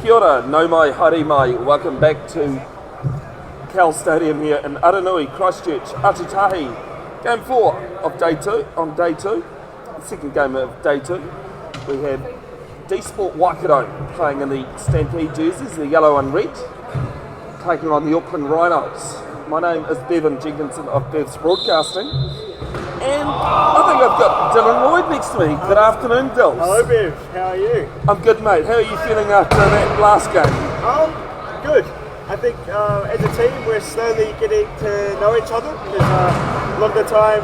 Kia ora, nau mai, haere mai. Welcome back to Cowells Stadium here in Aranui, Christchurch, Atutahi. Game 4 of day 2, on day 2. The second game of day 2. We have dsport Waikato playing in the Stampede jerseys, the yellow and red, taking on the Auckland Rhinos. My name is Bevin, Jenkinson of Bev's Broadcasting. And I think I've got Dylan Lloyd next to me. Good afternoon, Dills. Hello, Bev. How are you? I'm good, mate. How are you feeling after that last game? Good. I think as a team we're slowly getting to know each other because a lot of the time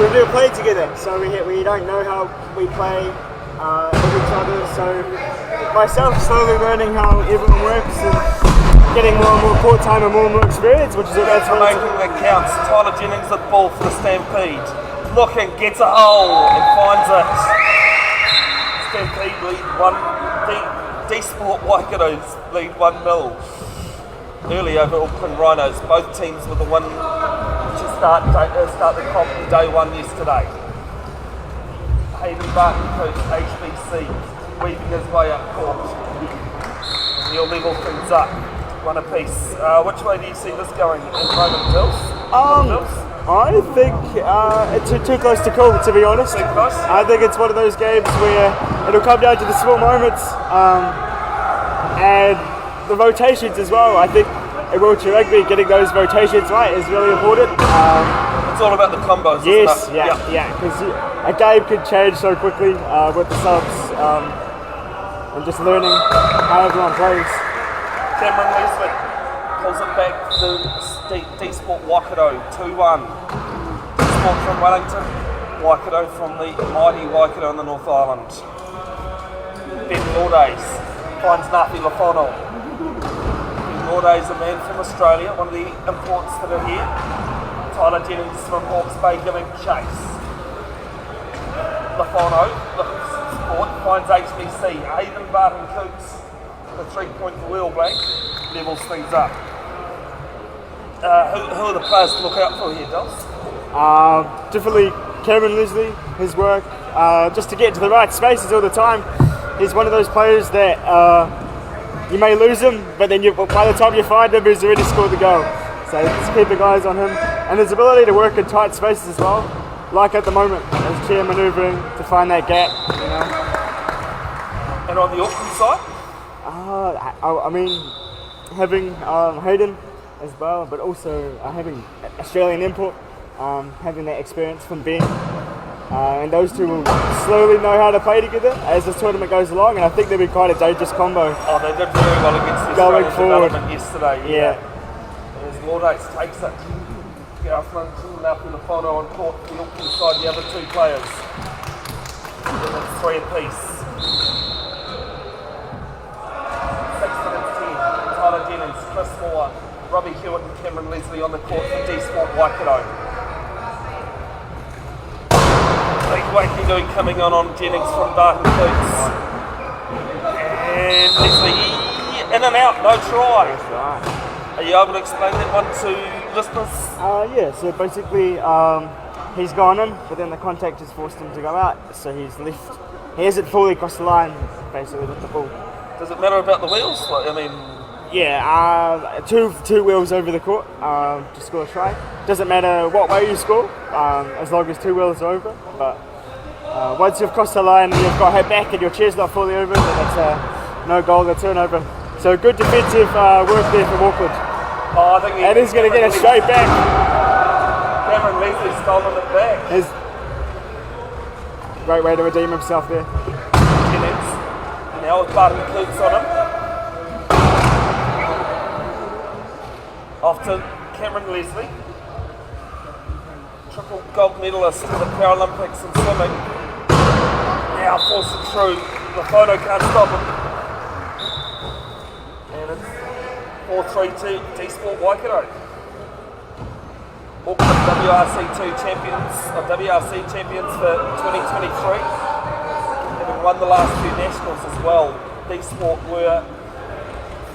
we've never played together, so we don't know how we play with each other. So myself slowly learning how everyone works and getting more and more court time and more experience, which is that's the main thing that counts. Tyler Jennings at ball for the Stampede. Looking, gets a hole and finds it. Stampede lead dsport Waikato's lead 1-0. Early over Auckland Rhinos. Both teams with a win to start the comp day 1 yesterday. Hayden Barton coach HBC weaving his way up court. He'll level things up. One apiece. Which way do you see this going in moment, Dills? I think it's too close to call, to be honest. Too close? I think it's one of those games where it'll come down to the small moments and the rotations as well. I think in wheelchair rugby, getting those rotations right is really important. It's all about the combos, yes, isn't it? yeah, because a game can change so quickly with the subs and just learning how everyone plays. Cameron Leslie pulls it back to dsport Waikato, 2-1. Dsport from Wellington, Waikato from the mighty Waikato in the North Island. Ben Lourdes finds Ngāti Lafono. Ben Lourdes, a man from Australia, one of the imports that are here. Tyler Jennings from Hawke's Bay giving chase. Lafono, looking for support, finds HBC. Hayden Barton Cooks, the 3-point wheel blank, levels things up. Who are the players to look out for here, Dills? Definitely Cameron Leslie, his work, just to get to the right spaces all the time. He's one of those players that you may lose him, but then by the time you find him, he's already scored the goal. So just keeping eyes on him. And his ability to work in tight spaces as well, like at the moment, as chair manoeuvring to find that gap. You know. And on the Auckland side? I mean, having Hayden as well, but also having Australian import, having that experience from Ben. And those two will slowly know how to play together as this tournament goes along, and I think they'll be quite a dangerous combo. Oh, they did very well against the Australian development yesterday. Yeah. As Lourdes takes it. Garflin, Ngāti Lafono on court for the Auckland side, the other two players. And it's 3 apiece. 6 minutes 10. Tyler Jennings, Chris Moore, Robbie Hewitt and Cameron Leslie on the court for dsport Waikato. Big wakey-doo coming on Jennings from Barton Coots. And Leslie in and out, no try. That's right. Are you able to explain that one to listeners? Yeah, so basically he's gone in, but then the contact has forced him to go out, so he's left. He hasn't fully crossed the line, basically, with the ball. Does it matter about the wheels? Yeah, two wheels over the court to score a try. Doesn't matter what way you score, as long as 2 wheels are over. But once you've crossed the line and you've got head back and your chair's not fully over, then that's no goal, a turnover. So good defensive work there from Auckland. Oh, I think he's going to get it straight back. Cameron Leslie's stolen it back. His great way to redeem himself there. Jennings. Now with Barton Coots on him. Off to Cameron Leslie. Triple gold medalist in the Paralympics in swimming. Now forcing through. The photo can't stop him. And it's 4-3 dsport Waikato. Auckland WRC2 champions, or WRC champions for 2023. Having won the last few nationals as well. dsport were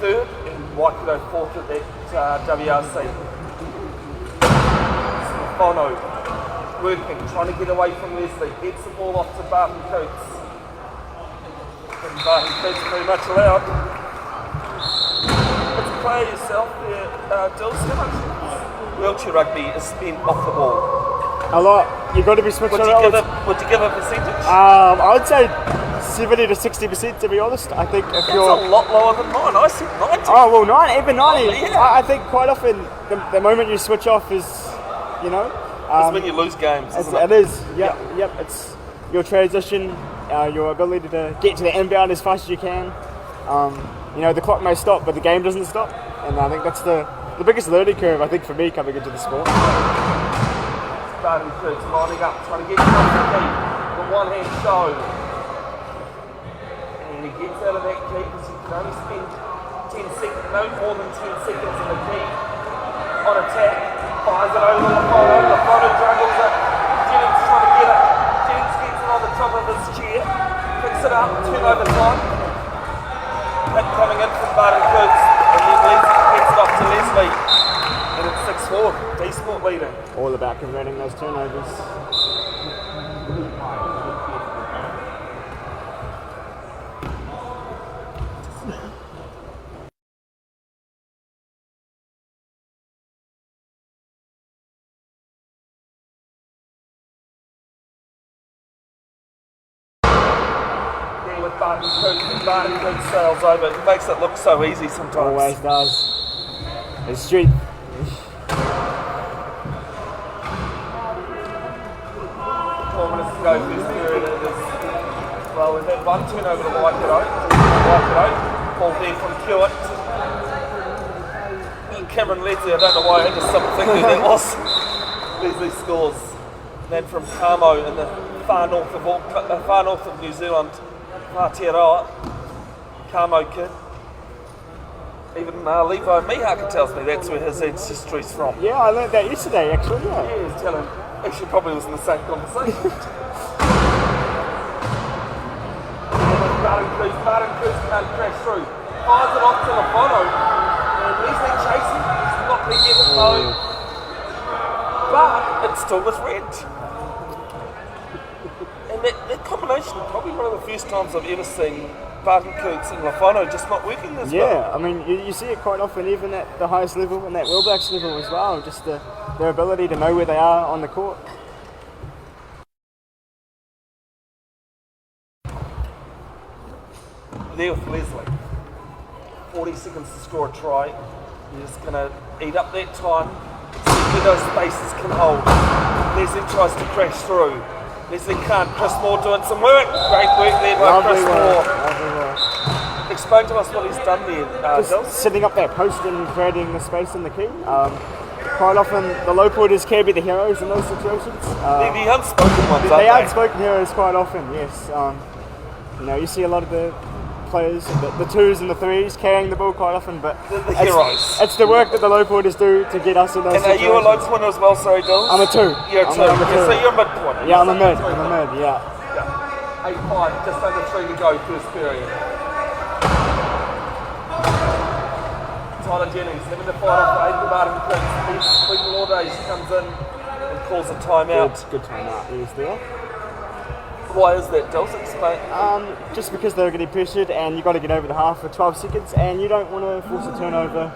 3rd and Waikato 4th at that WRC. Bono working, trying to get away from Leslie. Gets the ball off to Barton Coots. And Coach pretty much allowed. Let's play yourself there, Dills. How much wheelchair rugby is spent off the ball? A lot. You've got to be switching Would around. you give a percentage? I would say 70 to 60%, to be honest. I think if That's you're... a lot lower than mine. I said 90. Oh, well, 90, even 90. Oh, yeah. I think quite often the moment you switch off is, you know... It's when you lose games, isn't it? It is, yep. It's your transition, your ability to get to the inbound as fast as you can. You know, the clock may stop, but the game doesn't stop. And I think that's the biggest learning curve, I think, for me coming into the sport. Starting to lining up, trying to get across the key. The one-hand show. And he gets out of that key because he can only spend 10 seconds, no more than 10 seconds in the key on attack. Fires it over the photo. The photo juggles it. Jennings trying to get it. Jennings gets it on the top of his chair. Picks it up, turnover time. Hit coming in from Barton Cooks. And then Leslie gets it off to Leslie. And it's 6-4. dsport leading. All about converting those turnovers. With Barton Cooks sails over. It makes it look so easy sometimes. Always does. It's street. 4 minutes to go first period. It is, well, we've had one turnover to Waikato. Ball there from Hewitt. Cameron Leslie, I don't know why I had to think who that was. Leslie scores. And then from Kamo in the far north of New Zealand. Aotearoa, Kamo kid. Even Levi Mihaka tells me that's where his ancestry's from. Yeah, I learned that yesterday, actually. Yeah, he's telling. Actually, probably was in the same conversation. Barton Cruz can't crash through. Fires it off to the photo. And Leslie chasing. He's not going to get it though. But it still was red. And that combination, probably one of the first times I've ever seen Barton Cooks and Lafano just not working as well. Yeah, I mean, you see it quite often, even at the highest level and that Wheelbacks level as well, just their ability to know where they are on the court. There with Leslie. 40 seconds to score a try. You're just going to eat up that time, see where those spaces can hold. Leslie tries to crash through. Leslie can't. Chris Moore doing some work. Great work there by Chris Moore. Explain to us what he's done there, Just setting up that post and creating the space in the key. Quite often the low pointers can be the heroes in those situations. The unspoken ones, They are unspoken heroes quite often, yes. You know, you see a lot of the players, the twos and the threes carrying the ball quite often, but the heroes. It's the work that the low pointers do to get us in those situations. And are you a low pointer as well, sorry, Dills? I'm a two. You're a two. I'm a two. So you're a mid-pointer. Yeah, I'm a mid, yeah. 8-5, just under 3 to go, first period. Tyler Jennings having to fight off for April Barton Crooks. Pete Lordays comes in and calls a timeout. Good timeout, he was there. Why is that, Dills? Explain. Just because they're getting pressured and you've got to get over the half for 12 seconds and you don't want to force a turnover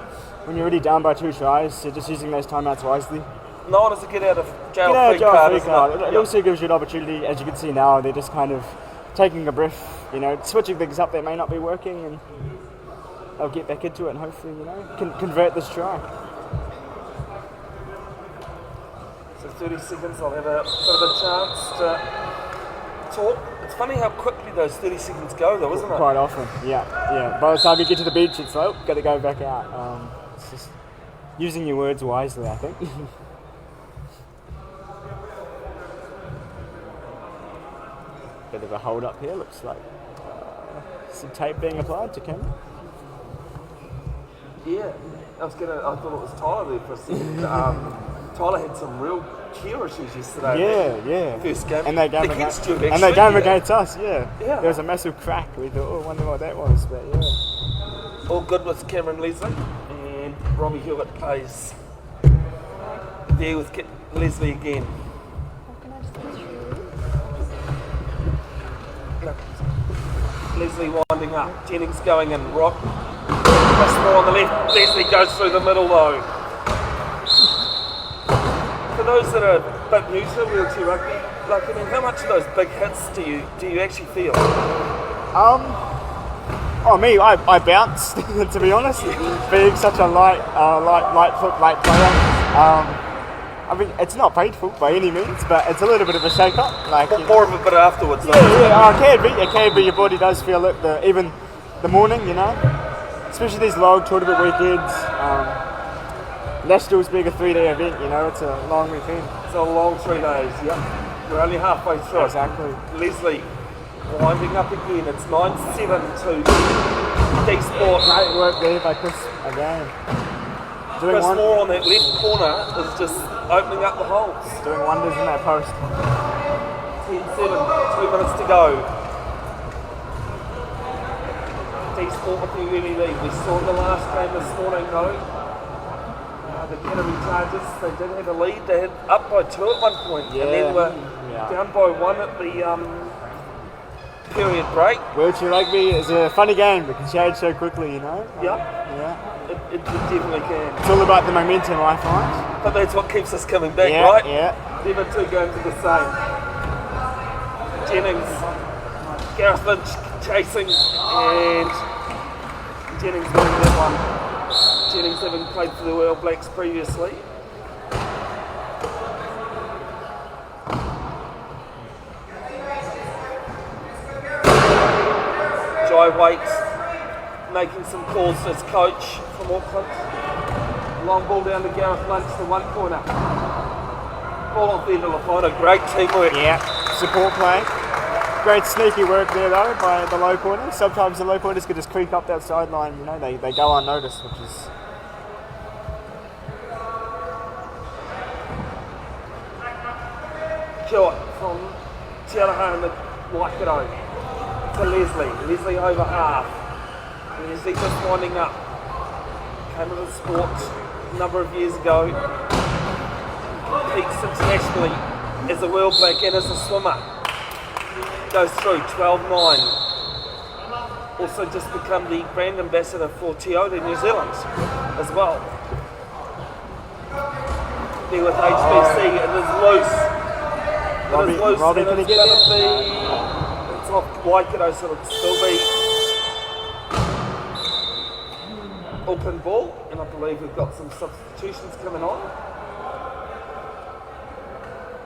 when you're already down by 2 tries, so just using those timeouts wisely. No one has a get out of jail free card, isn't it? It also gives you an opportunity, as you can see now, they're just kind of taking a breath, you know, switching things up that may not be working, and they'll get back into it and hopefully, you know, can convert this try. So 30 seconds, I'll have a bit of a chance to talk. It's funny how quickly those 30 seconds go though, isn't it? Quite often, yeah. By the time you get to the beach, it's like, got to go back out. It's just using your words wisely, I think. Bit of a hold up here, looks like some tape being applied to Cameron. Yeah, I thought it was Tyler there for a second. Tyler had some real chair issues yesterday. Yeah. First game. And they game against us, yeah. There was a massive crack. We thought, wonder what that was, but yeah. All good with Cameron Leslie, and Robbie Hewitt plays there with Leslie again. Leslie winding up. Jennings going in. Rock. Christchurch on the left. Leslie goes through the middle though. For those that are a bit new to wheelchair rugby, like, I mean, how much of those big hits do you actually feel? I bounced, to be honest. Being such a light player. I mean, it's not painful by any means, but it's a little bit of a shake-up. Like, more of a bit afterwards. It can be. Your body does feel it, even the morning, you know. Especially these long tournament weekends. Nationals being a 3-day event, you know, it's a long weekend. It's a long 3 days, yep. We're only halfway through. Exactly. Leslie winding up again. It's 9-7 to dsport. Great work there by Chris again. Chris Moore on that left corner is just opening up the holes. Doing wonders in that post. 10-7, 2 minutes to go. Dsport with the early lead. We saw in the last game this morning though. The Canterbury Chargers, they did have a lead. They had up by 2 at one point, and then were down by 1 at the period break. Wheelchair rugby is a funny game. It can change so quickly, you know. It definitely can. It's all about the momentum, I find. But that's what keeps us coming back, right? Yeah. Never 2 games are the same. Jennings, Gareth Lynch chasing, and Jennings winning that one. Jennings having played for the All Blacks previously. Jai Waits making some calls as coach from Auckland. Long ball down to Gareth Lynch, the 1 corner. Ball on field to Lafona, great teamwork. Yeah, support play. Great sneaky work there though by the low pointers. Sometimes the low pointers could just creep up that sideline, you know, they go unnoticed, which is... Shot from Tiaraha in the Waikato to Leslie. Leslie over half. Leslie just winding up. Came to the sport a number of years ago. Competes internationally as a World Black and as a swimmer. Goes through 12-9. Also just become the brand ambassador for Toyota New Zealand as well. There with HBC, it is loose. Robbie, can he get there? It's off Waikato, so it'll still be Auckland ball, and I believe we've got some substitutions coming on.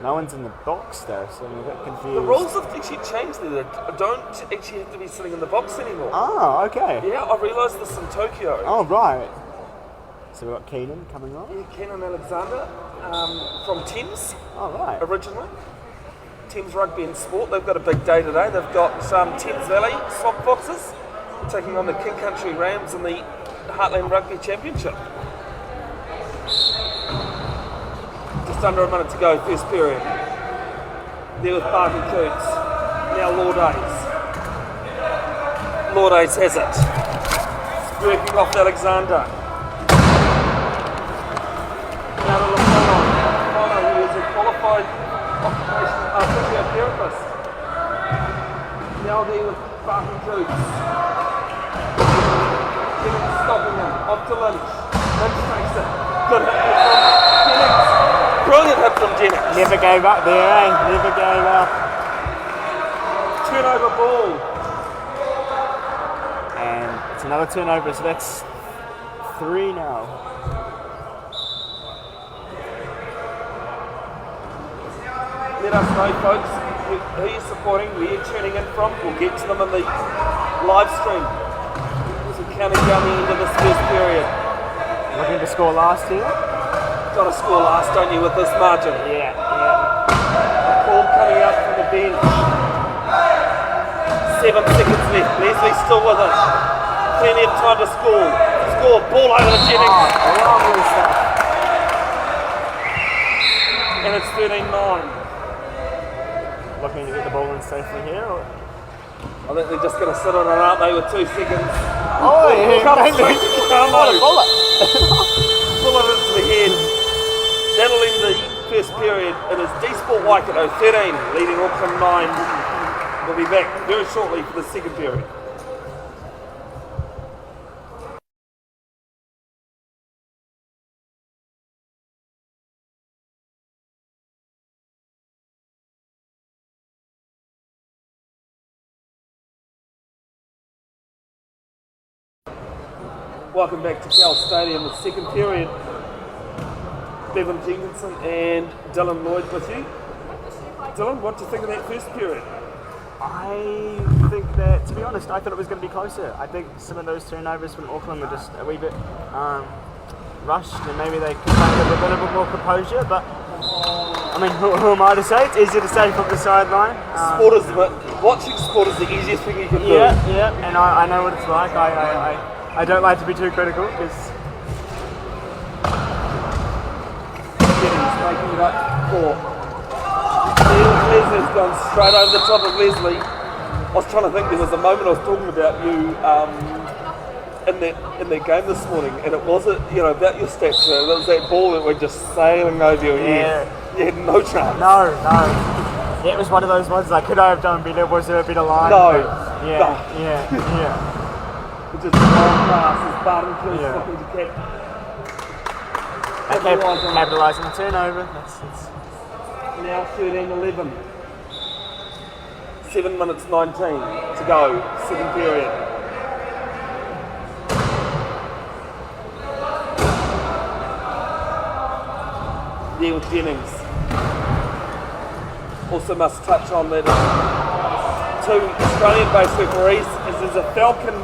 No one's in the box though, so I'm a bit confused. The rules have actually changed there. I don't actually have to be sitting in the box anymore. Oh, okay. Yeah, I realised this in Tokyo. Oh, right. So we've got Keenan coming on? Yeah, Keenan Alexander from Thames. Oh, right. Originally. Thames Rugby and Sport, they've got a big day today. They've got Thames Valley Swamp Foxes taking on the King Country Rams in the Heartland Rugby Championship. Just under a minute to go, first period. There with Barton Coots. Now Lordays. Lordays has it. It's working off Alexander. Now to Lafona. Lafona, who is a qualified physiotherapist. Now there with Barton Coots. Jennings stopping him. Off to Lynch. Lynch takes it. Good hit from Jennings. Brilliant hit from Jennings. Never gave up there, eh? Never gave up. Turnover ball. And it's another turnover, so that's 3 now. Let us know, folks, who you're supporting, where you're tuning in from. We'll get to them in the live stream. So counting down the end of this first period. Looking to score last here. Got to score last, don't you, with this margin? Yeah. A call coming out from the bench. 7 seconds left. Leslie's still with it. Plenty of time to score. Ball over to Jennings. Lovely stuff. And it's 13-9. Looking to get the ball in safely here. Or? I think they're just going to sit on it, aren't they, with 2 seconds? Oh, yeah. What a bullet. Bullet into the head. That'll end the first period. It is dsport Waikato 13, leading Auckland 9. We'll be back very shortly for the second period. Welcome back to Cowells Stadium, the second period. Bevin, Jenkinson and Dylan Lloyd with you. Dylan, what do you think of that first period? I think that, to be honest, I thought it was going to be closer. I think some of those turnovers from Auckland were just a wee bit rushed, and maybe they could have a bit more composure, but I mean, who am I to say? It's easier to say from the sideline. Watching sport is the easiest thing you can do. Yeah, and I know what it's like. I don't like to be too critical because He's making it up for Leslie's gone straight over the top of Leslie. I was trying to think, there was a moment I was talking about you in that game this morning, and it wasn't, about your stature. It was that ball that went just sailing over your head. You had no chance. No. It was one of those ones like, could I have done better? Was there a bit of line? No. Yeah. Just a long pass as Barton Cruz looking to capitalise on the turnover. That's now 13-11. 7 minutes 19 to go, second period. Neil Jennings. Also must touch on that two Australian-based referees as there's a Falcon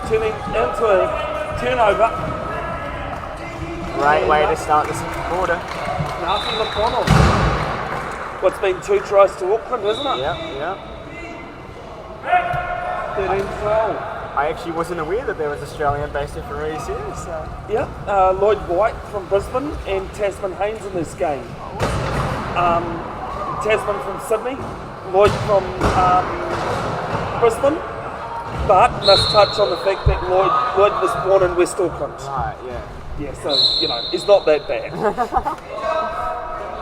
turning into a turnover. Great way to start the second quarter. Nathan McConnell. What's been 2 tries to Auckland, isn't it? Yeah. 13-12. I actually wasn't aware that there was Australian-based referees here. So. Yeah, Lloyd White from Brisbane and Tasman Haynes in this game. Tasman from Sydney, Lloyd from Brisbane. But must touch on the fact that Lloyd was born in West Auckland. Right, yeah. Yeah, so, it's not that bad.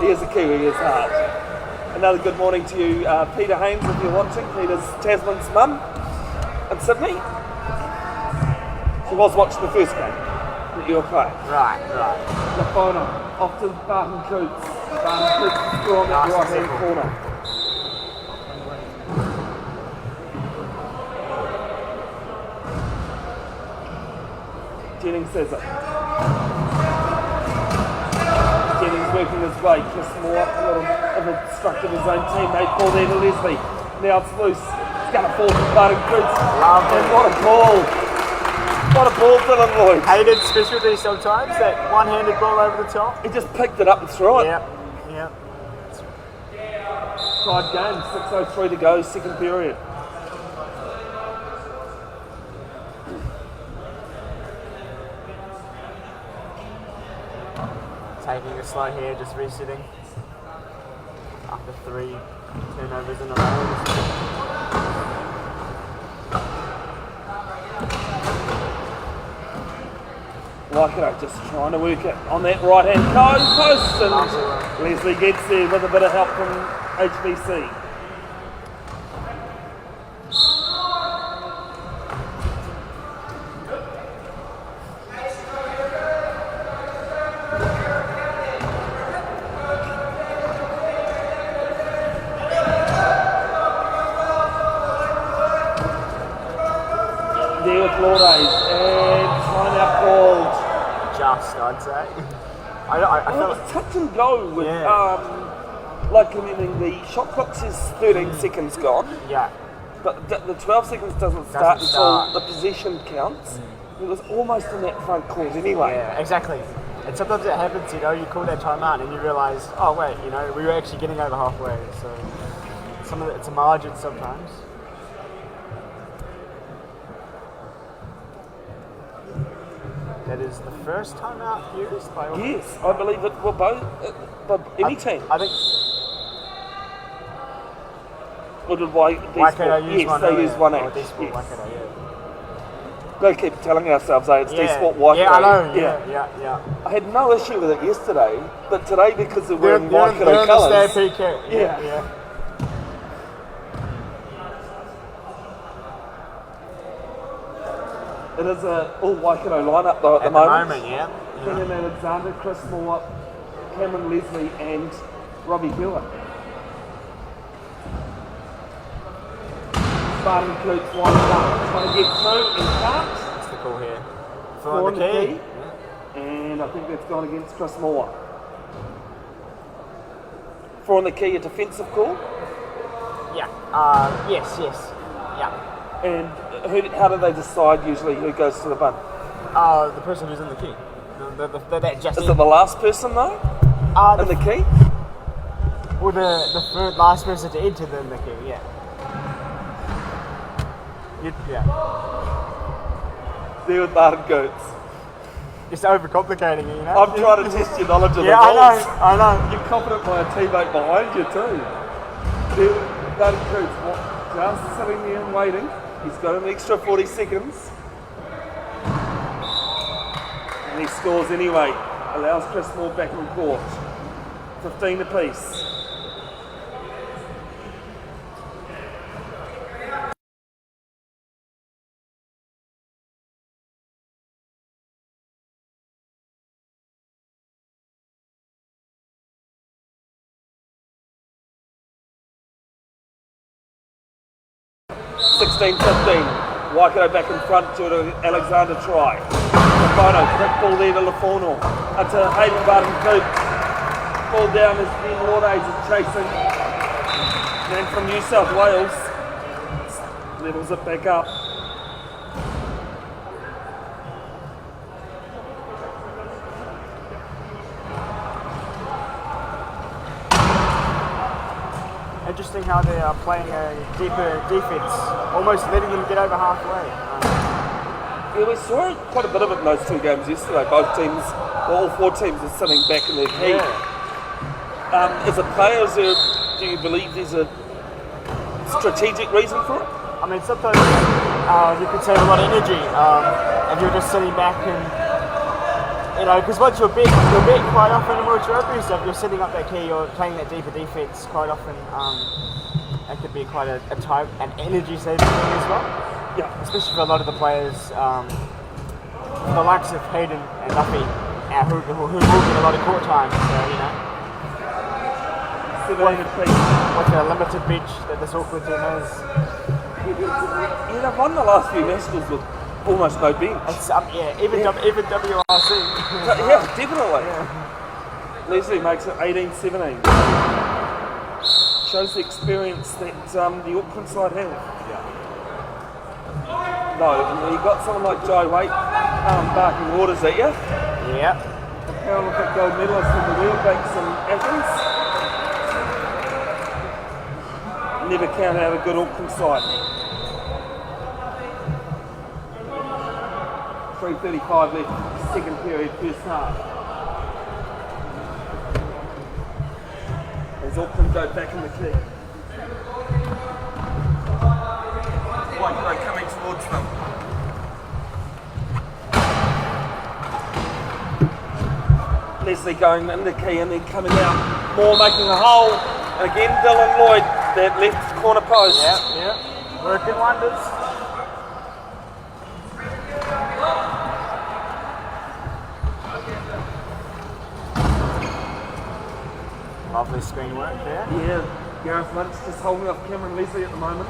He is a Kiwi, his heart. Another good morning to you, Peter Haynes, if you're watching. Peter's Tasman's mum in Sydney. She was watching the first game that you were playing. Right. Lafona, off to Barton Coots. Barton Coots drawn at the right-hand corner. Jennings says it. Jennings working his way. Chris Moore, a little of a struck of his own teammate. Ball there to Leslie. Now it's loose. It's going to fall to Barton Coots. And what a ball. What a ball, Dylan Lloyd. Hated specialty sometimes, that one-handed ball over the top. He just picked it up and threw it. Yeah. Tied game, 6:03 to go, second period. Taking it slow here, just resetting. After 3 turnovers in a row. Waikato just trying to work it on that right-hand post, and Leslie gets there with a bit of help from HBC. There with Lourdes, and timeout called. Just, I'd say. I feel it's touch and go with, the shot clock says 13 seconds gone. Yeah. But the 12 seconds doesn't start until the possession counts. It was almost in that front court anyway. Yeah, exactly. And sometimes it happens, you call that timeout and you realise, oh wait, we were actually getting over halfway. So it's a margin sometimes. That is the first time out used by Auckland? Yes, I believe it will both, by any team. I think. Or did Waikato use one? Yes, they used one each. Dsport, Waikato, We've got to keep telling ourselves, it's dsport Waikato. Yeah, I know, yeah. I had no issue with it yesterday, but today because they're wearing Waikato colours. Yeah. It is an all Waikato lineup though at the moment. Yeah. Kenyon Alexander, Chris Moore, Cameron Leslie and Robbie Hewitt. Barton Coots winds up, trying to get through and can't. That's the call here. For the key. And I think that's gone against Chris Moore. 4 on the key, a defensive call. Yeah. Yes. Yeah. And how do they decide usually who goes to the bin? The person who's in the key. That just Is it the last person though? In the key? Or the third last person to enter the key, yeah. Yeah. There with Martin Goetz. Just overcomplicating it, you know? I'm trying to test your knowledge of the rules. I know. You're confident by a teammate behind you too. There with Martin Goetz, just sitting there and waiting. He's got an extra 40 seconds. And he scores anyway. Allows Chris Moore back on court. 15 apiece. Waikato back in front to an Alexander try. Bono, quick ball there to Laforno. Into Hayden Barton Coop. Ball down as Ben Lordays is chasing. Man from New South Wales. Levels it back up. Interesting how they are playing a deeper defence, almost letting them get over halfway. Yeah, we saw quite a bit of it in those two games yesterday. Both teams, all 4 teams are sitting back in their key. Yeah. As a player, do you believe there's a strategic reason for it? I mean, sometimes you could save a lot of energy if you're just sitting back and, because once you're big quite often in World Rugby stuff, you're setting up that key, you're playing that deeper defence quite often. It could be quite an energy saving thing as well. Yeah. Especially for a lot of the players, the likes of Hayden and Duffy, who will get a lot of court time. So, with the limited bench that this Auckland team has. They've won the last few nationals with almost no bench. It's, even WRC. Yeah, definitely. Yeah. Leslie makes it 18-17. Shows the experience that the Auckland side have. Yeah. No, and you got someone like Joe Waite barking orders at you. Yeah. The Paralympic gold medalist in the wheelbacks in Athens. Never count out a good Auckland side. 3:35 left, second period, first half. As Auckland go back in the key. Waikato coming towards them. Leslie going in the key and then coming out. Moore making a hole. And again, Dylan Lloyd, that left corner post. Yeah. Working wonders. Lovely screen work there. Yeah, Gareth Lynch just holding off Cameron Leslie at the moment.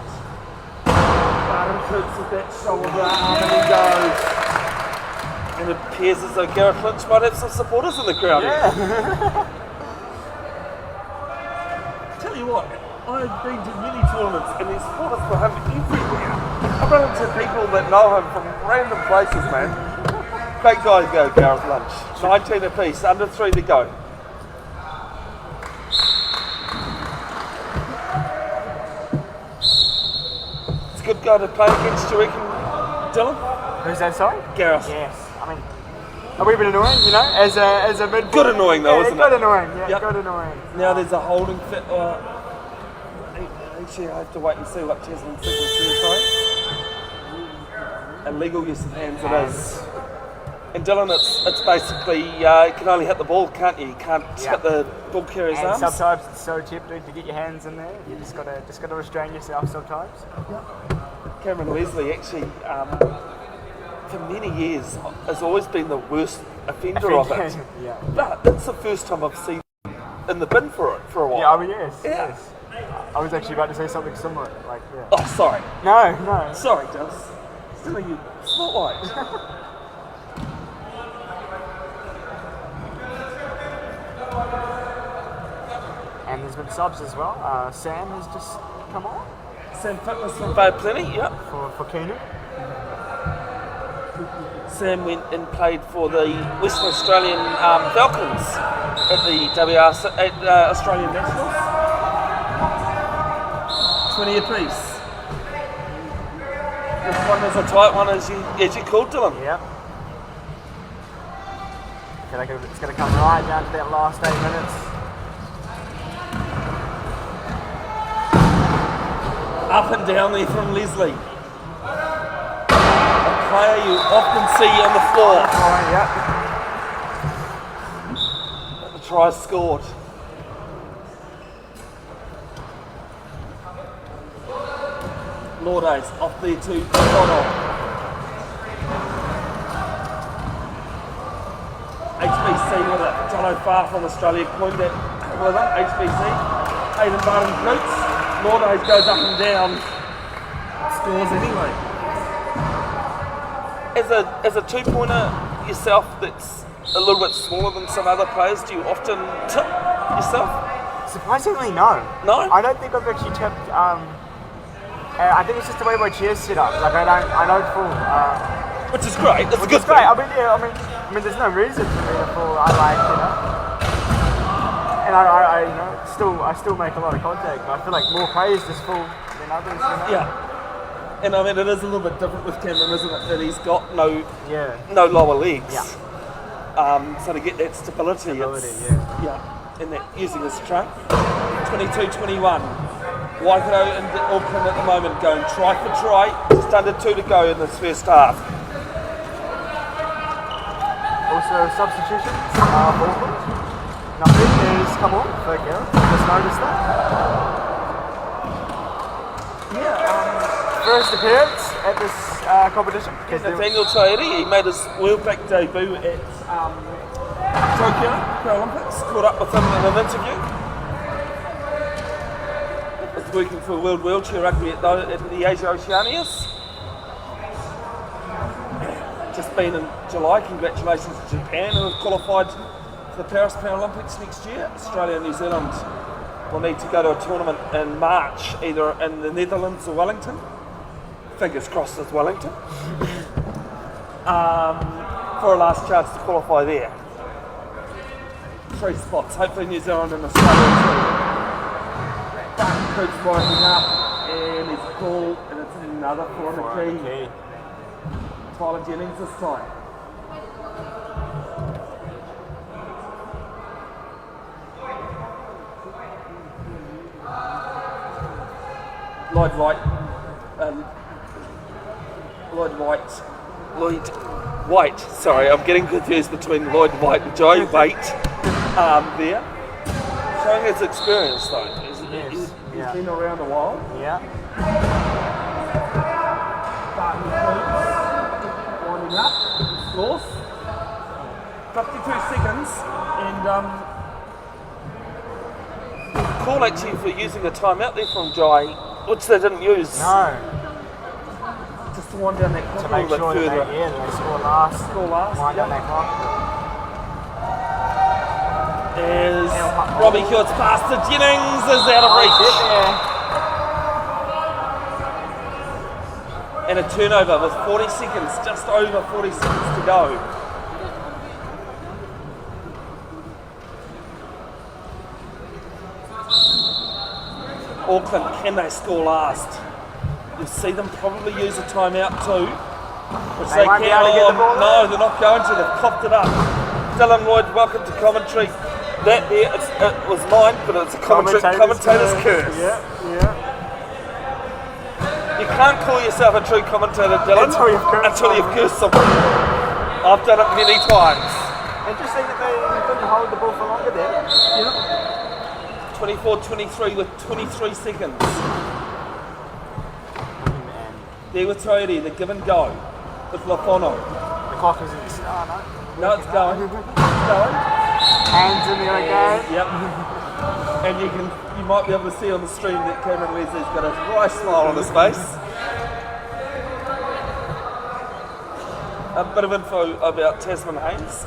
Barton Coops with that shoulder arm and he goes. And it appears as though Gareth Lynch might have some supporters in the crowd. Yeah. Tell you what, I've been to many tournaments and there's supporters for him everywhere. I've run into people that know him from random places, man. Great guy to go, Gareth Lynch. 19 apiece, under 3 to go. Good guy to play against, do you reckon, Dylan? Who's that, sorry? Gareth. Yes. I mean, a wee bit annoying, as a mid. Good annoying though, isn't it? Good annoying, yeah, yep. Good annoying. Now there's a holding fit. Actually, I have to wait and see what Tasman says. Illegal use of hands it is. And Dylan, it's basically, you can only hit the ball, can't you? You can't hit the ball carrier's arms. Sometimes it's so tempting to get your hands in there. You just gotta restrain yourself sometimes. Yeah. Cameron Leslie actually, for many years, has always been the worst offender of it. Yeah. But it's the first time I've seen in the bin for a while. Yeah, I mean, yes. Yeah. Yes. I was actually about to say something similar. Oh, sorry. No. Sorry, Dust. Still you spotlight. there's been subs as well. Sam has just come on Sam Fitness from Bay Plenty, yep. for Keenan. Sam went and played for the Western Australian Falcons at the Australian Nationals. 20 apiece. This one is a tight one, as you called, Dylan. Yep. It's going to come right down to that last 8 minutes. Up and down there from Leslie. A player you often see on the floor. Yep. The try scored. Lourdes off there to O'Connell. HBC with it. John O'Farr from Australia coined it with it. HBC. Hayden Barton Coates. Lourdes goes up and down. Scores anyway. As a two-pointer yourself that's a little bit smaller than some other players, do you often tip yourself? Surprisingly, no. No? I don't think I've actually tipped. I think it's just the way my chair's set up. Like I don't fall. Which is great. That's a good great. thing. I mean, there's no reason for me to fall. I still make a lot of contact. But I feel like more players just fall than others. Yeah. And I mean, it is a little bit different with Cameron, isn't it? That he's got no lower legs. Yeah. So to get that stability, yeah, and that using his trunk. 22-21. Waikato and Auckland at the moment going try for try. Just under 2 to go in this first half. Also substitutions for Auckland. Nothing is come on for Gareth. Just noticed that. First appearance at this competition. Nathaniel Tairi, he made his World Back debut at Tokyo Paralympics. Caught up with him in an interview. Was working for World Wheelchair Rugby at the Asia Oceanias. Just been in July. Congratulations to Japan, who have qualified for the Paris Paralympics next year. Australia and New Zealand will need to go to a tournament in March, either in the Netherlands or Wellington. Fingers crossed it's Wellington. For a last chance to qualify there. 3 spots, hopefully New Zealand and Australia too. Barton Coates rising up, and he's a call, and it's another 4 on the key. Tyler Jennings this time. Lloyd White, sorry, I'm getting confused between Lloyd White and Joe Waite there. Showing his experience though. He's been around a while. Yeah. Winding up, scores. 52 seconds, and call actually for using a timeout there from Jai, which they didn't use. No. Just to wind down that clock To a make little bit sure further. that they score last. Wind down that clock. As Robbie Hewitt's pass to Jennings is out of reach. And a turnover with 40 seconds, just over 40 seconds to go. Auckland, can they score last? You'll see them probably use a timeout too. Which they won't be can. able to get the ball No, they're not going to. They've coughed it up. Dylan Lloyd, welcome to commentary. That there, it was mine, but it's a commentator's curse. Yeah. You can't call yourself a true commentator, Dylan, Until you've cursed someone. I've done it many times. Interesting that they didn't hold the ball for longer there. 24-23 with 23 seconds. There with Toyota, the give and go with Lafono. The clock is in the start, No, it's going. It's going. Hands in the air again. Yep. And you might be able to see on the stream that Cameron Leslie's got a wry smile on his face. A bit of info about Tasman Haynes.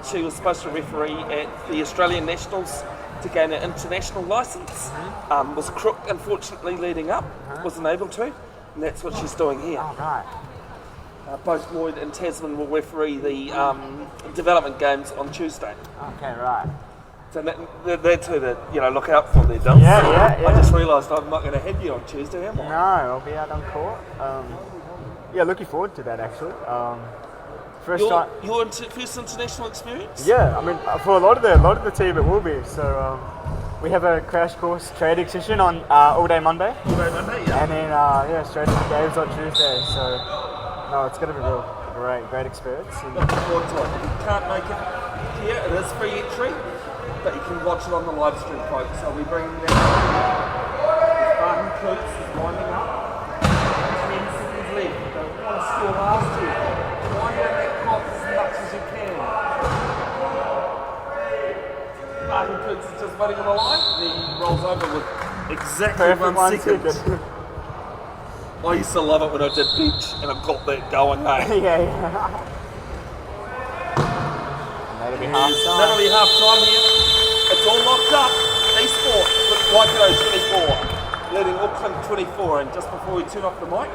She was supposed to referee at the Australian Nationals to gain an international licence. Was crooked, unfortunately, leading up. Wasn't able to, and that's what she's doing here. Oh, right. Both Lloyd and Tasman will referee the development games on Tuesday. Okay, right. So that's who to look out for there, Dylan. Yeah. I just realised I'm not going to have you on Tuesday, am I? No, I'll be out on court. Yeah, looking forward to that actually. Your first international experience? Yeah, I mean for a lot of the team it will be. So we have a crash course trading session on all day Monday. All day Monday, yeah. And then straight to the games on Tuesday. So no, it's going to be real great experience. Looking forward to it. If you can't make it here, it is free entry, but you can watch it on the live stream, folks. So we bring that. Barton Coots is winding up. 10 seconds left. Don't want to score last year. Wind down that clock as much as you can. Barton Coots is just waiting on the line, and then he rolls over with exactly Perfect 1 second. I used to love it when I did bench and I got that going, hey? yeah. That'll be half time. That'll be half time here. It's all locked up. dsport with Waikato 24, leading Auckland 24. And just before we turn off the mic,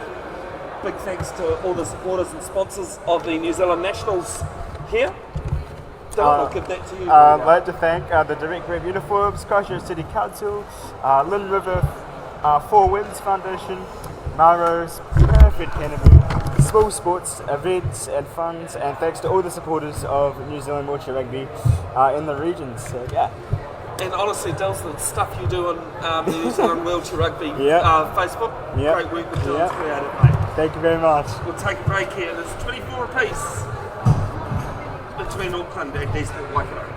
big thanks to all the supporters and sponsors of the New Zealand Nationals here. Dylan, I'll give that to you. I'd like to thank the Direct Red Uniforms, Christchurch City Council, Lynn River Four Winds Foundation, Maro's Perfect Canopy, Small Sports, Events and Funds, and thanks to all the supporters of New Zealand Wheelchair Rugby in the regions. So, yeah. And honestly, Dylan, the stuff you do on the New Zealand Wheelchair Rugby Facebook, great work with Dylan's creative, mate. Thank you very much. We'll take a break here, and it's 24 apiece between Auckland and dsport Waikato.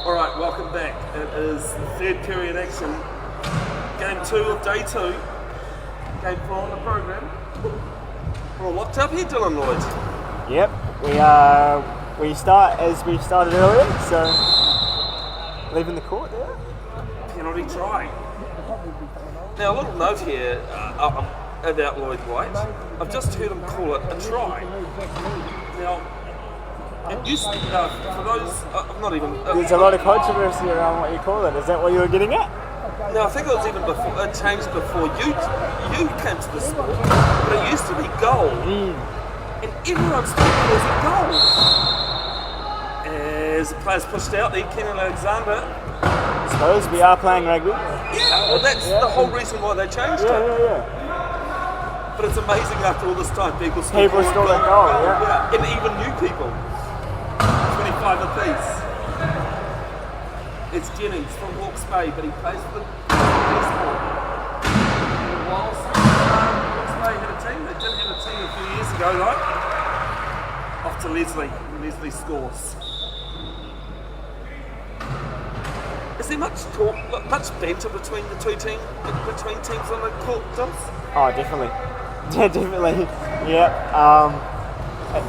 Alright, welcome back. It is third period action. Game 2 of day 2. Game 4 on the program. We're all locked up here, Dylan Lloyd. Yep, we start as we started earlier, so leaving the court there. Penalty try. Now a little note here about Lloyd White. I've just heard him call it a try. Now, it used to, for those, I'm not even... There's a lot of controversy around what you call it. Is that what you were getting at? No, I think it was even before, it changed before you came to the sport, but it used to be goal, and everyone still calls it goal. As the players pushed out there, Ken Alexander. I suppose we are playing rugby. Yeah, well that's the whole reason why they changed it. Yeah. But it's amazing after all this time, people still People still let go, yeah. And even new people. 25 apiece. It's Jennings from Hawke's Bay, but he plays for the dsport. Whilst Hawke's Bay had a team, they didn't have a team a few years ago, though. Off to Leslie. Leslie scores. Is there much talk, much banter between the two teams, between teams on the court, Dills? Oh, definitely. Definitely. Yeah.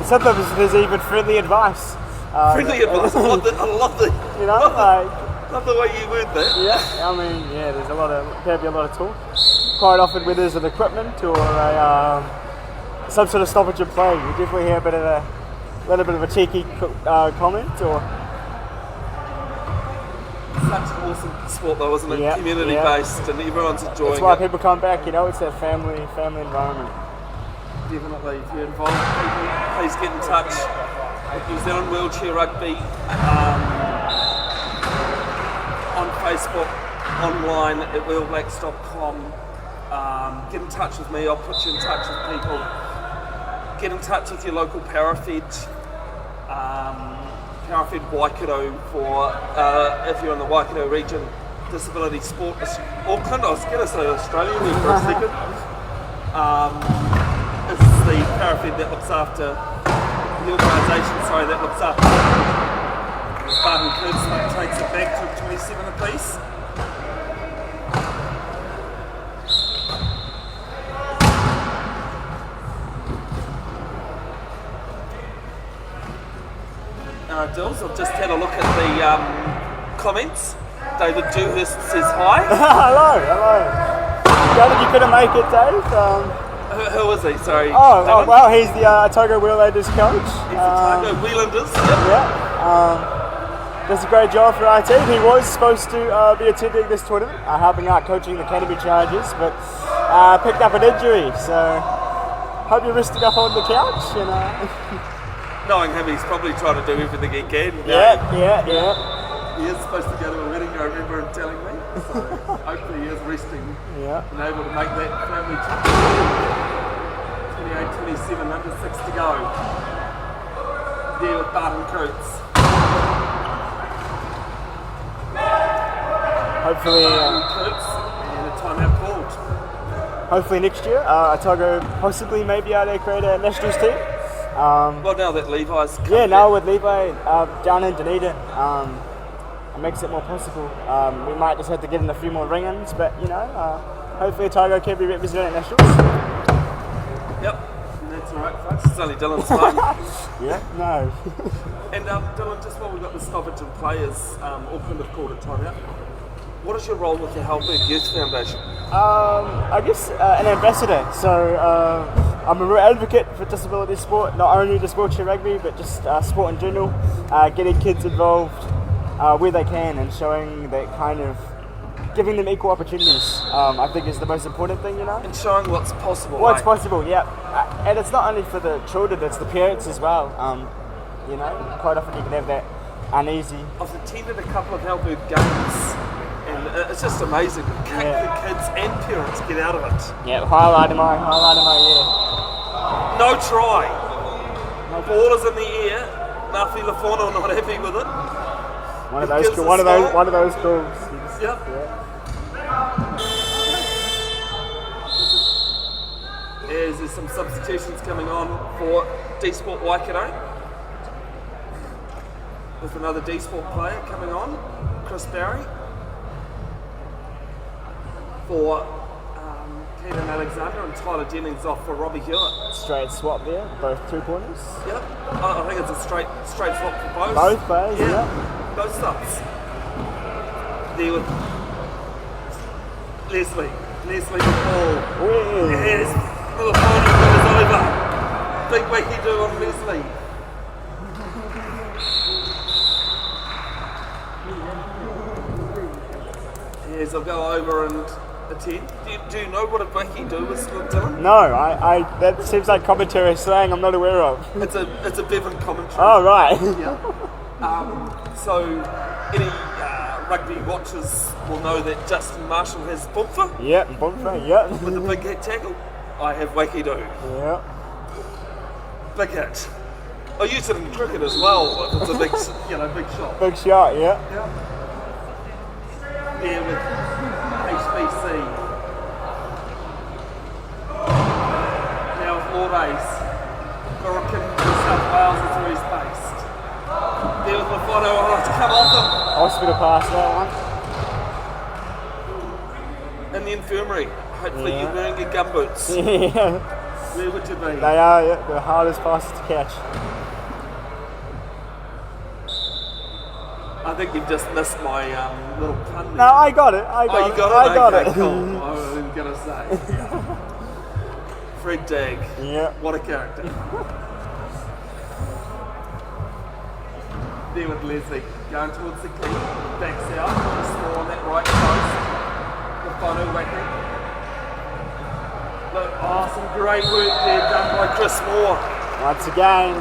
Sometimes there's even friendly advice. Friendly advice. I love the. You know, love the way you word that. Yeah. I mean, yeah. There'll be a lot of talk. Quite often, when there's an equipment or some sort of stoppage in play, you definitely hear a little bit of a cheeky comment or. Such an awesome sport though, isn't it? Community based and everyone's enjoying it. That's why people come back, it's that family environment. Definitely, if you're involved with people, please get in touch with New Zealand Wheelchair Rugby on Facebook, online at wheelblacks.com. Get in touch with me, I'll put you in touch with people. Get in touch with your local Parafed. Parafed Waikato for if you're in the Waikato region, Disability Sport Auckland. I was going to say Australia there for a second. This is the Parafed that looks after the organisation. That looks after Spartan Kids. Takes it back to 27 apiece. Dills. I've just had a look at the comments. David Dewhurst says hi. Hello. Glad you couldn't make it, Dave. Who is he? Sorry. Oh, well, he's the Otago Wheelanders coach. He's the Otago Wheelanders. Yep. Yeah. Does a great job for our team. He was supposed to be attending this tournament, helping out coaching the Academy Chargers, but picked up an injury. So hope you're resting up on the couch. Knowing him, he's probably trying to do everything he can. Yeah. He is supposed to go to a wedding, I remember him telling me. So hopefully he is resting and able to make that family trip. 28-27, under 6 to go. There with Barton Coates. Hopefully, Coates and a timeout called. Hopefully next year, Otago possibly may be able to create a nationals team. Well, now that Levi's come Yeah, now with Levi down in Dunedin, it makes it more possible. We might just have to get in a few more ring-ins, but hopefully Otago can be represented at nationals. Yep, that's alright, folks. It's only Dylan's phone. No. And Dylan, just while we've got the stoppage of players, Auckland have called it timeout. What is your role with the Halberg Youth Foundation? I guess an ambassador. So I'm a real advocate for disability sport, not only just wheelchair rugby, but just sport in general. Getting kids involved where they can and showing that kind of giving them equal opportunities. I think is the most important thing, And showing what's possible. What's possible, yeah. And it's not only for the children; it's the parents as well. Quite often you can have that uneasy. I've attended a couple of Halberg games. And it's just amazing. The kids and parents get out of it. Yeah, highlight my, No try. Ball is in the air. Nafi Lafono not happy with it. One of those calls. Yep. There's some substitutions coming on for dsport Waikato. With another dsport player coming on, Chris Barry. For Keaton Alexander and Tyler Jennings off for Robbie Hewitt. Straight swap there, both 2 pointers. Yep, I think it's a straight swap for both. Both players, yeah. Both subs. There with Leslie with ball. Yes, the final is over. Big wakey do on Leslie. Yes, I'll go over and attend. Do you know what a wakey do is, Dylan? No, I that seems like commentary slang I'm not aware of. It's a Bevin commentary. Oh, right. Yeah. So any rugby watchers will know that Justin Marshall has bumper. Yeah, bumper, yeah. With a big hit tackle. I have wakey do. Yeah. Big hit. I use it in cricket as well. It's a big, big shot. Big shot, yeah. There with HBC. Now with Lordays. Gorokan, New South Wales is where he's based. There with Lafono, to come off him. Hospital pass that one. In the infirmary. Hopefully you're wearing your gumboots. Yeah. Where would you be? They are, yeah, the hardest passes to catch. I think you've just missed my little pun there. No, I got it. I got it. Okay, cool. I was going to say. Fred Dag. Yeah. What a character. There with Leslie. Going towards the key. Backs out. Small on that right post. Lafono whacking. Look, some great work there done by Chris Moore. Once again.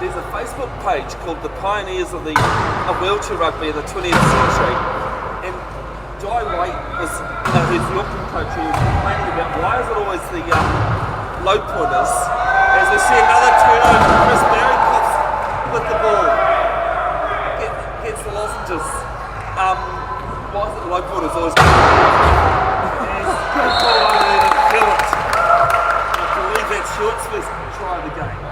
There's a Facebook page called The Pioneers of Wheelchair Rugby in the 20th Century. And Jai White was, who's the Auckland coach, who was complaining about why is it always the low pointers. As we see another turnover, Chris Barry cuts with the ball. Gets the lozenges. Why is it the low pointers always good ball over there to kill it. I believe that's Stewart's first try of the game.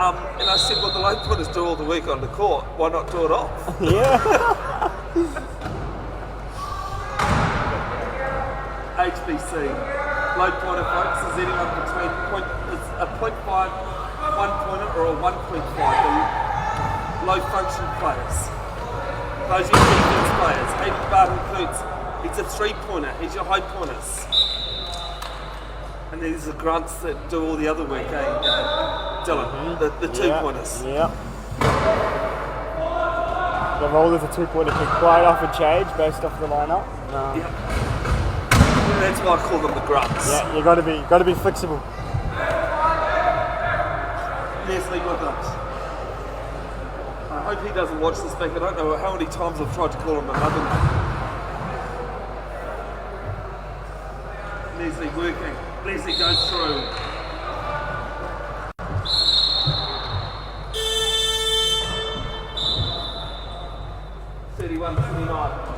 And I said, well, the low pointers do all the work on the court. Why not do it off? Yeah. HBC. Low pointer, folks, is anyone between a 0.5 1-pointer or a 1.5. The low function players. Those are your defense players. Hayden Barton Coots, he's a 3-pointer. He's your high pointers. And these are grunts that do all the other work, Dylan? The 2-pointers. Yeah. The role as a 2-pointer can quite often change based off the lineup. That's why I call them the grunts. Yeah, you got to be flexible. Leslie with it. I hope he doesn't watch this back. I don't know how many times I've tried to call him another name. Leslie working. Leslie goes through. $31.29.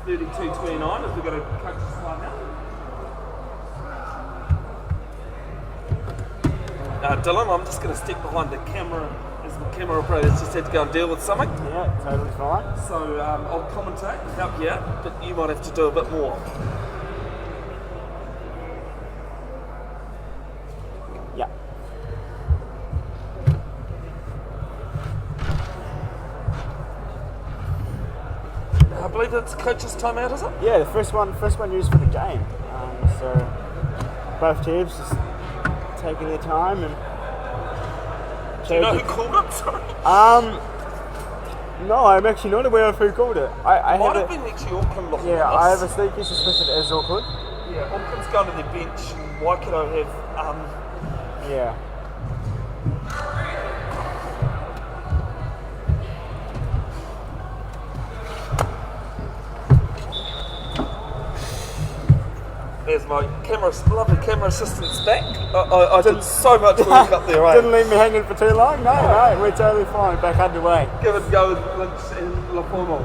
32.29 as we've got a coach's time now. Dylan, I'm just going to step behind the camera as the camera operator's just had to go and deal with something. Yeah, totally fine. So I'll commentate and help you out, but you might have to do a bit more. Yeah. I believe it's coach's timeout, is it? Yeah, the first one used for the game. So both teams just taking their time and. Do you know who called it? Sorry. No, I'm actually not aware of who called it. I might have been actually Auckland looking at I have a sneaky suspicion it is Auckland. Yeah, Auckland's going to their bench and Waikato have yeah. There's my lovely camera assistant's back. I did so much work up there, right? Didn't leave me hanging for too long. No, we're totally fine. Back underway. Give it a go with Lynch and Lapono.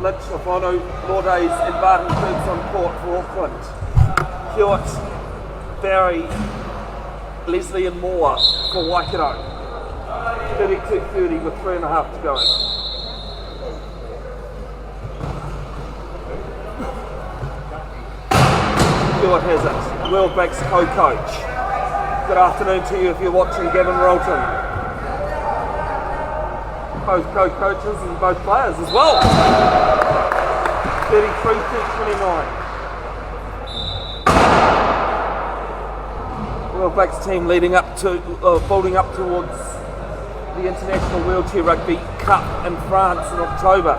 Lynch, Lapono, Lourdes and Barton Coots on court for Auckland. Hewitt, Barry, Leslie and Moore for Waikato. 32-30 with 3.5 to go. Hewitt has it. Worldback's co-coach. Good afternoon to you if you're watching, Gavin Rolton. Both co-coaches and both players as well. 33-29. Worldback's team leading up to, building up towards the International Wheelchair Rugby Cup in France in October.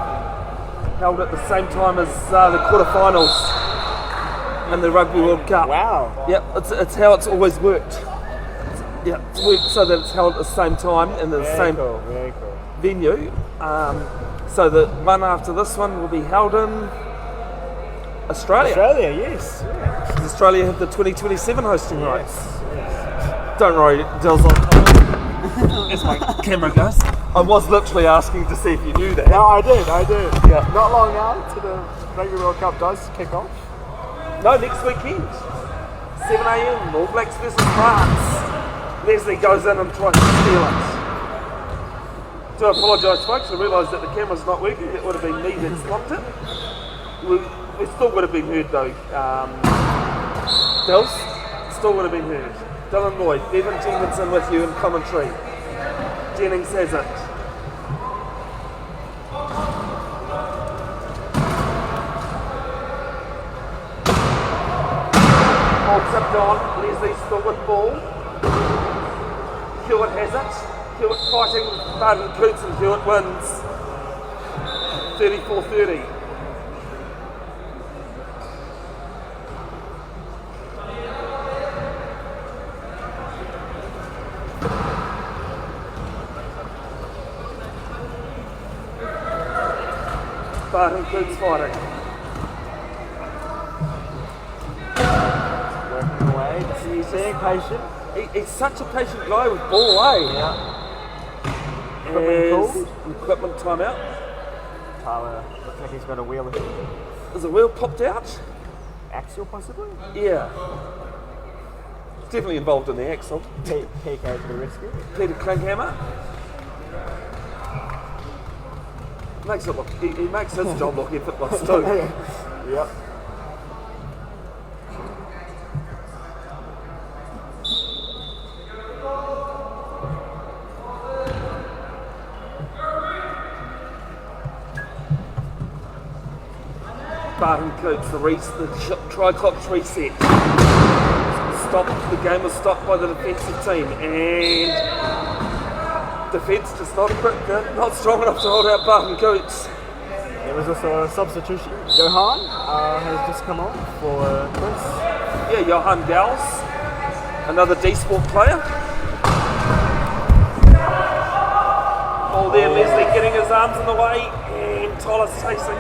Held at the same time as the quarterfinals in the Rugby World Cup. Wow. Yep, it's how it's always worked. It's worked so that it's held at the same time in the same very cool. venue. So the one after this one will be held in Australia. Australia, yes. Yeah. Australia have the 2027 hosting rights. Yes. Don't worry, Dill's on. As my camera goes. I was literally asking to see if you knew that. No, I did. Yeah. Not long now to the Rugby World Cup does kick off. No, next weekend. 7 a.m. All Blacks versus France. Leslie goes in and tries to steal it. Do apologise, folks. I realised that the camera's not working. It would have been me that slumped it. We still would have been heard though. Dills still would have been heard. Dylan Lloyd, Bevin Jenkinson with you in commentary. Jennings has it. Ball tipped on, Leslie still with ball. Hewitt has it. Hewitt fighting with Barton Coots and Hewitt wins. 34-30. Barton Coots fighting. Working away. He's being patient. He's such a patient guy with ball, eh? Yeah. Equipment timeout. Tyler looks like he's got a wheel. Is a wheel popped out? Axial possibly? Yeah. definitely involved in the axle. PK to the rescue. Peter Klinkhammer. Makes it look, he makes his job look effortless too. Yep. Barton Coots, the try clock's reset. The game was stopped by the defensive team, and defence just not strong enough to hold out Barton Coots. There was also a substitution. Johan has just come on for Chris. Yeah, Johan Gals, another dsport player. Oh, there, Leslie getting his arms in the way, and Tyler's chasing.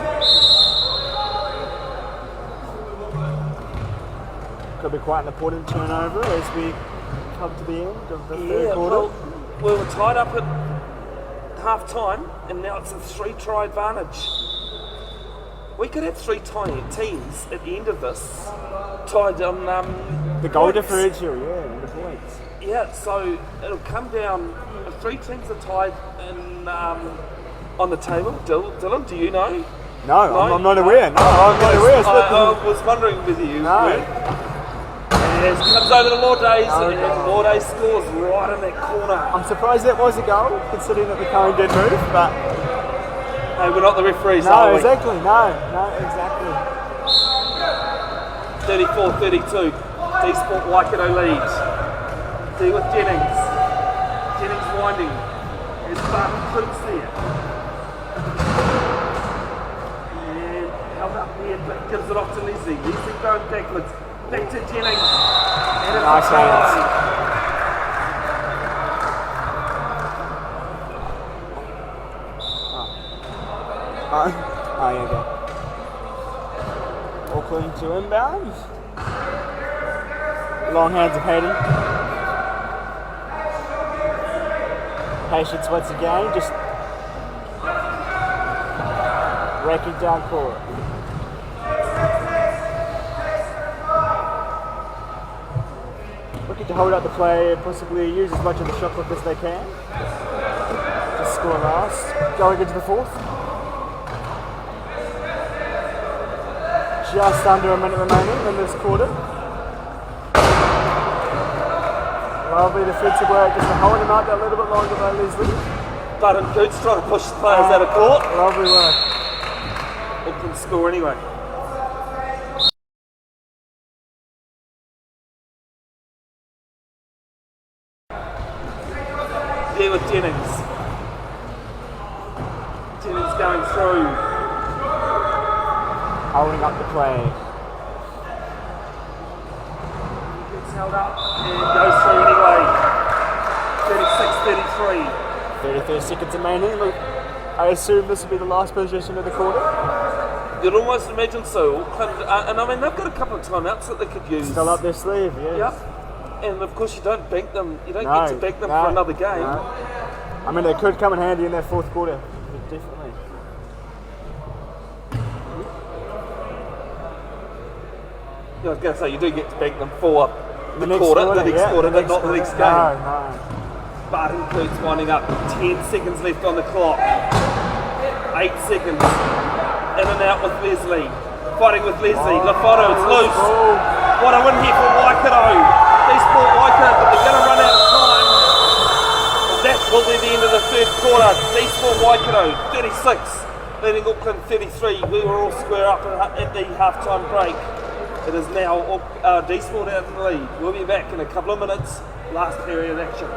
Could be quite an important turnover as we come to the end of the third quarter. Well, we were tied up at half time, and now it's a 3-try advantage. We could have 3 teams at the end of this tied on the goal points. differential, and the points. Yeah, so it'll come down. 3 teams are tied in, on the table. Dylan, do you know? No, I'm not aware. No, I'm not aware. I was wondering whether you were. It comes over to Lordays, and Lordays scores right in that corner. I'm surprised that was a goal, considering that the cone did move, but... Hey, we're not the referees, are we? Exactly. No, exactly. 34-32, dsport Waikato lead. D with Jennings. Jennings winding. There's Barton Coots there. And held up there, but gives it off to Leslie. Leslie going backwards. Back to Jennings. Nice hands. Yeah, go. Auckland to inbound. Long hands of Hayden. Patience once again, just raking down court. Looking to hold up the play and possibly use as much of the shot clock as they can. Just score last. Going into the fourth. Just under a minute remaining in this quarter. Lovely defensive work, just to hold him out a little bit longer by Leslie. Barton Coots trying to push the players out of court. Lovely work. Auckland score anyway. There with Jennings. Jennings going through. Holding up the play. Gets held up and goes through anyway. 36-33. 33 seconds remaining. Look, I assume this will be the last possession of the quarter. You'd almost imagine so. Auckland, and I mean, they've got a couple of timeouts that they could use. Still up their sleeve, yes. Yep. And of course, you don't bank them. You don't get to bank them for another game. No. I mean, they could come in handy in that fourth quarter. Definitely. I was going to say, you do get to bank them for the next quarter, but not the next game. No. Barton Coots winding up. 10 seconds left on the clock. 8 seconds. In and out with Leslie. Fighting with Leslie. Lafoto, it's loose. What a win here for Waikato. Dsport Waikato, but they're going to run out of time. That will be the end of the third quarter. Dsport Waikato, 36. Leading Auckland 33. We were all square up at the half-time break. It is now dsport out in the lead. We'll be back in a couple of minutes. Last period action.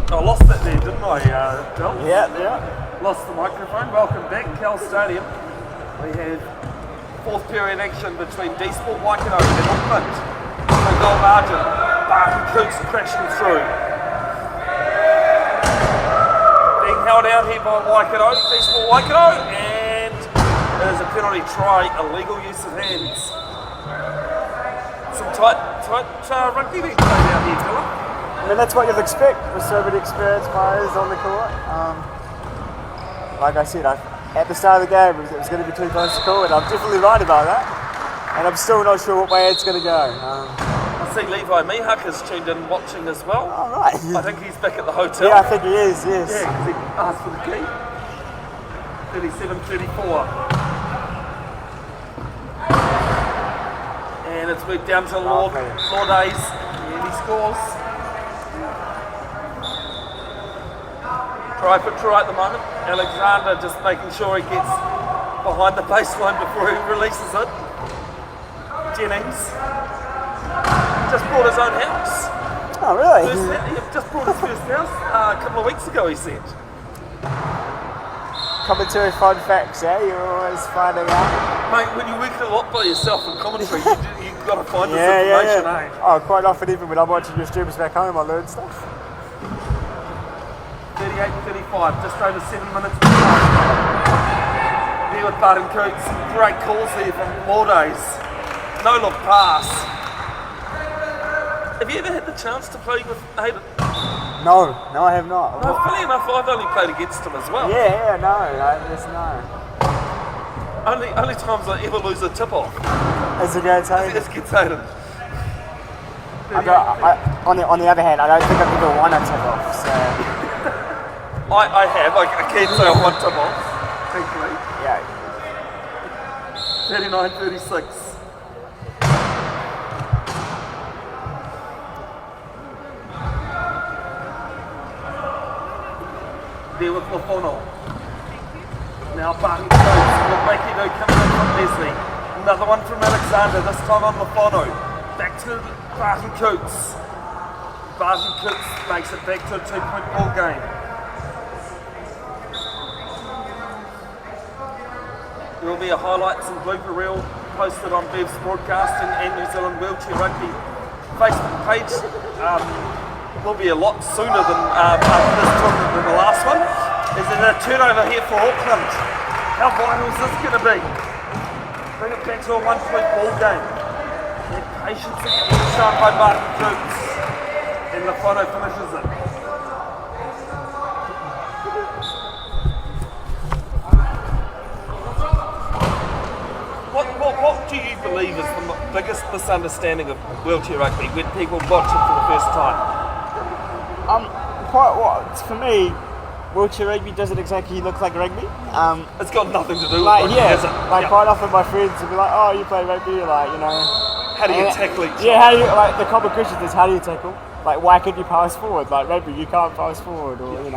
I lost it there, didn't I, Bill? Yeah. Lost the microphone. Welcome back, Cowells Stadium. We have fourth period action between dsport Waikato and Auckland. No goal margin. Barton Coots crashing through. Being held out here by Waikato, dsport Waikato, and there's a penalty try, illegal use of hands. Some tight rugby being played out here, fella. I mean, that's what you'd expect with so many experienced players on the court. Like I said, at the start of the game, it was going to be too close to call, and I'm definitely right about that. And I'm still not sure what way it's going to go. I see Levi Mihak is tuned in watching as well. All right. I think he's back at the hotel. Yeah, I think he is, yes. Yeah, because he asked for the key. 37-34. And it's moved down to Lourdes, and he scores. Try for try at the moment. Alexander just making sure he gets behind the baseline before he releases it. Jennings just bought his own house. Oh, really? He just bought his first house a couple of weeks ago, he said. Commentary fun facts, You're always finding out. Mate, when you work a lot by yourself in commentary, you've got to find this information, Oh, quite often, even when I'm watching your streams back home, I learn stuff. 38-35, just over 7 minutes to go. There with Barton Coots, great calls there from Lourdes. No look pass. Have you ever had the chance to play with Hayden? No, I have not. No, funny enough, I've only played against him as well. No. Only times I ever lose a tip-off. As against Hayden? It's against Hayden. On the other hand, I don't think I've ever won a tip-off, so... I have, I can't say I won tip-off, thankfully. Yeah. 39-36. There with Lafono. Now Barton Coates, Waikato coming in from Leslie. Another one from Alexander, this time on Lafono. Back to Barton Coates. Barton Coates makes it back to a 2-point ball game. There will be a highlights and blooper reel posted on Bev's Broadcasting and New Zealand Wheelchair Rugby Facebook page. Will be a lot sooner than after this tournament than the last one. Is it a turnover here for Auckland? How vital is this going to be? Bring it back to a 1-point ball game. And patience is shown by Barton Coots. And the photo finishes it. What do you believe is the biggest misunderstanding of wheelchair rugby when people watch it for the first time? For me, wheelchair rugby doesn't exactly look like rugby. It's got nothing to do with rugby, has it? Quite often my friends will be like, "Oh, you play rugby?" How do you tackle each other? Yeah, how do you, the common question is, how do you tackle? Why could you pass forward? Rugby, you can't pass forward, or It's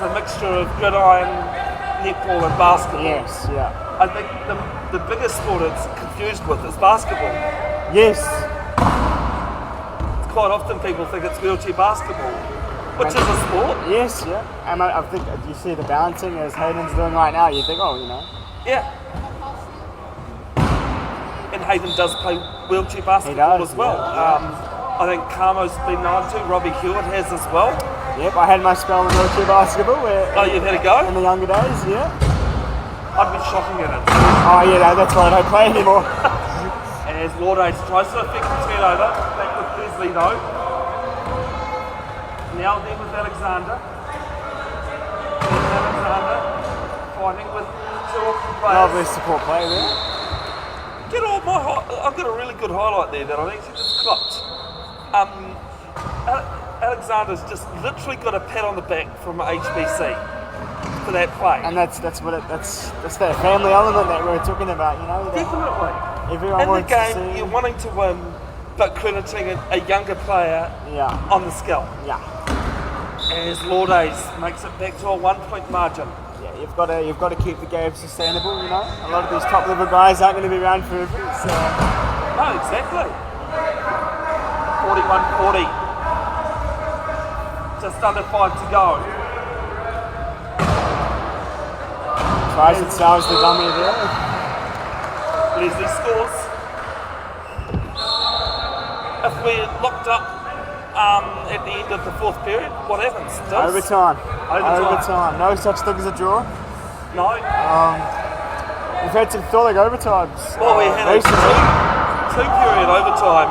a mixture of gridiron, netball, and basketball. Yes, yeah. I think the biggest sport it's confused with is basketball. Yes. Quite often people think it's wheelchair basketball, which is a sport. Yes, yeah. And I think you see the balancing as Hayden's doing right now, you think, Yeah. And Hayden does play wheelchair basketball as well. Yeah. I think Carmo's been known to, Robbie Hewitt has as well. Yep, I had my spell in wheelchair basketball. You've had a go? In the younger days, yeah. I've been shocking at it. Oh yeah, that's why I don't play anymore. As Lourdes tries to affect the turnover, back with Leslie though. Now then with Alexander. Alexander fighting with two Auckland players. Lovely support play there. I've got a really good highlight there that I actually just clipped. Alexander's just literally got a pat on the back from HBC for that play. And that's that family element that we were talking about, Definitely. Everyone in the wants game, to see... you're wanting to win, but crediting a younger player on the scalp. Yeah. As Lourdes makes it back to a 1-point margin. Yeah, you've got to keep the game sustainable. A lot of these top level guys aren't going to be around forever. So. No, exactly. 41-40. Just under 5 to go. Tries and sells the dummy there. Leslie scores. If we're locked up at the end of the fourth period, what happens? Overtime. No such thing as a draw. No. We've had some thrilling overtimes. Well, we had a two-period overtime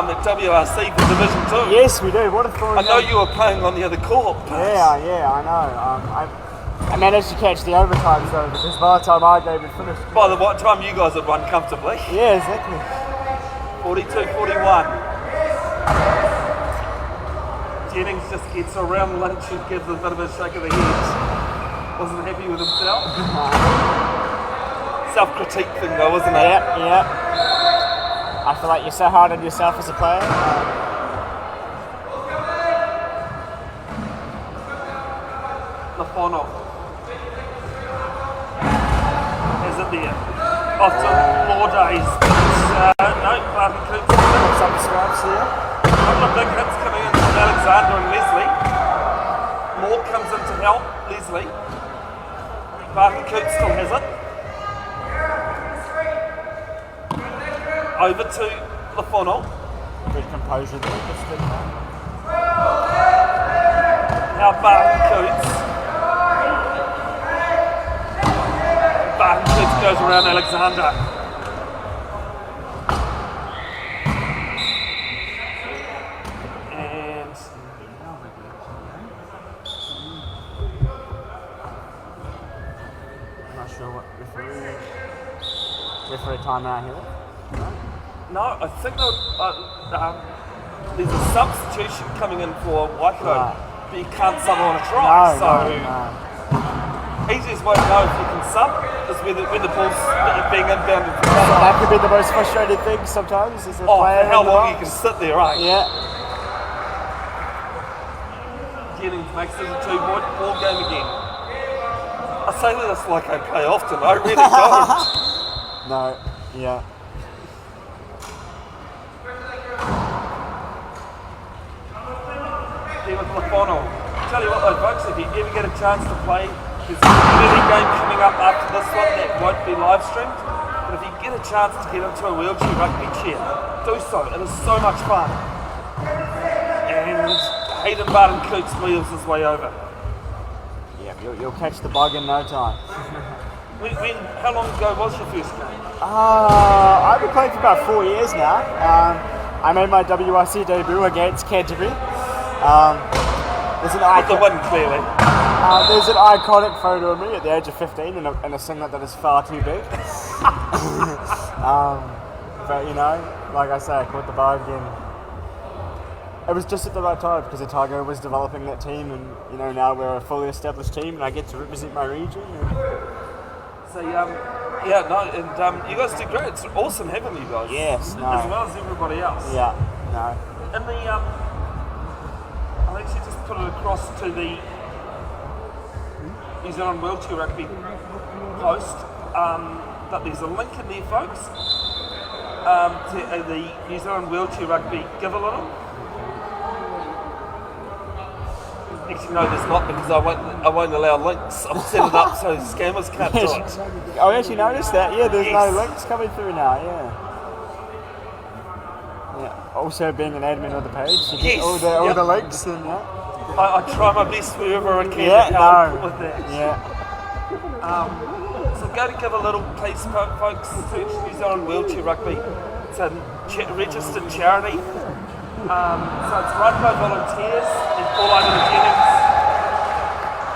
at WRC for Division 2. Yes, we do. What a thrilling I know game. you were playing on the other court. But Yeah, I know. I managed to catch the overtimes though, because by the time our game had finished. by the time you guys had won comfortably. Yeah, exactly. 42-41. Jennings just gets around lunch and gives a bit of a shake of the head. Wasn't happy with himself. Self-critique thing though, wasn't it? Yeah. I feel like you're so hard on yourself as a player. Lafono. Is it there? Often more days. No, Barton Coops. Some scraps here. A couple of big hits coming in from Alexander and Leslie. Moore comes in to help Leslie. Barton Coops still has it. Over to Lafono. Good composure there. Just good. Now Barton Coots. Barton Coots goes around Alexander. And I'm not sure what referee timeout here. no, I think there's a substitution coming in for Waikato, Right. but you can't sub on a try. No. Easiest way to know if you can sub is when the ball's being inbounded from the That side. could be the most frustrating thing sometimes as a Oh, player. for how in the long you box. can sit there, right? Yeah. Jennings makes it a two-ball game again. I say this like I play often, I really don't. No. Yeah. Here with Lafono. Tell you what though folks, if you ever get a chance to play, there's a community game coming up after this one that won't be live streamed. But if you get a chance to get into a wheelchair rugby chair, do so. It is so much fun. And Hayden Barton Coots wheels his way over. Yeah. You'll catch the bug in no time. How long ago was your first game? I've been playing for about 4 years now. I made my WRC debut against Canterbury. There's an With the icon. win, clearly. There's an iconic photo of me at the age of 15 in a singlet that is far too big. But you know, like I say, I caught the bug and it was just at the right time because Otago was developing that team, and you know now we're a fully established team and I get to represent my region. So you guys do great. It's awesome having you guys. Yes, no. As well as everybody else. Yeah, no. In the I'll actually just put it across to the New Zealand Wheelchair Rugby post. But there's a link in there, folks, to the New Zealand Wheelchair Rugby Give a Little. Actually, no, there's not, because I won't allow links. I've set it up so scammers can't do it. I actually noticed that. Yeah, there's Yes. no links coming through now. Yeah. Also, being an admin of the page, you get Yes, all yep. the links and yeah. I try my best wherever I can Yeah, to help no. with that. Yeah. So go to Give a Little, please, folks. Search New Zealand Wheelchair Rugby. It's a registered charity. So it's run by volunteers and fall over to Jennings.